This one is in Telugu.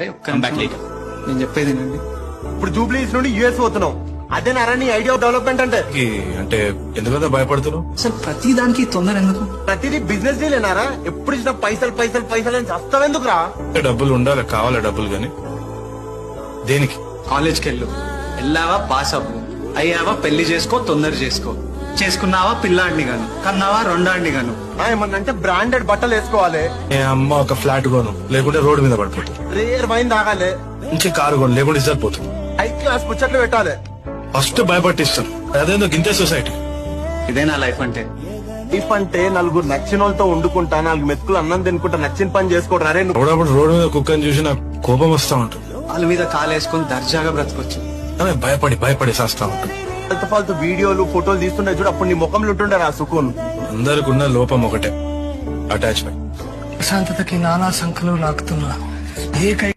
అరే ఒక్క Come back నిమిషం. later. నేను చెప్పేది వినండి. ఇప్పుడు జూబ్లీస్ నుండి యుఎస్ పోతున్నాం. అదే నారా నీ ఐడియా ఆఫ్ డెవలప్మెంట్ అంటే? అంటే ఎందుకంటే భయపడుతున్నావు? అసలు ప్రతి దానికి తొందర ఎందుకు? ప్రతిదీ బిజినెస్ డీలేనారా? ఎప్పుడు ఇచ్చిన పైసలు పైసలు పైసలు అని చస్తావెందుకురా? డబ్బులు ఉండాలి, కావాలి డబ్బులు, గాని దేనికి? కాలేజ్కి వెళ్ళు, వెళ్ళావా పాస్ అవ్వు, అయ్యావా పెళ్లి చేసుకో, తొందర చేసుకో, చేసుకున్నావా పిల్లాడిని గాను, కన్నావా రెండాడిని గాను. ఏమన్నా అంటే బ్రాండెడ్ బట్టలు వేసుకోవాలి, ఏ అమ్మ ఒక ఫ్లాట్ కొను, లేకుంటే రోడ్డు మీద పడిపోతుంది. రేర్ వైన్ తాగాలి, మంచి కారు కొను, లేకుంటే సరిపోతుంది. హై క్లాస్ ముచ్చట్లు పెట్టాలి. ఫస్ట్ భయపట్టిస్తాం, అదేందో గింతే సొసైటీ. ఇదే నా లైఫ్ అంటే. ఇఫ్ అంటే నలుగురు నచ్చిన వాళ్ళతో వండుకుంటా, నాలుగు మెతుకులు అన్నం తినుకుంటా, నచ్చిన పని చేసుకోవడం. అరే నువ్వు అప్పుడప్పుడు రోడ్డు మీద కుక్కని చూసి నాకు కోపం వస్తా ఉంటుంది. వాళ్ళ మీద కాలేసుకొని దర్జాగా బ్రతకొచ్చు. ఆమె భయపడి చేస్తా ఉంటుంది. ఫాల్తు వీడియోలు ఫోటోలు తీస్తుండే చూడు, అప్పుడు నీ ముఖంలో ఉంటుండే రా సుకూన్. అందరికి ఉన్న లోపం ఒకటే, అటాచ్మెంట్. ప్రశాంతతకి నానా సంఖ్యలు లాగుతున్నా ఏకైక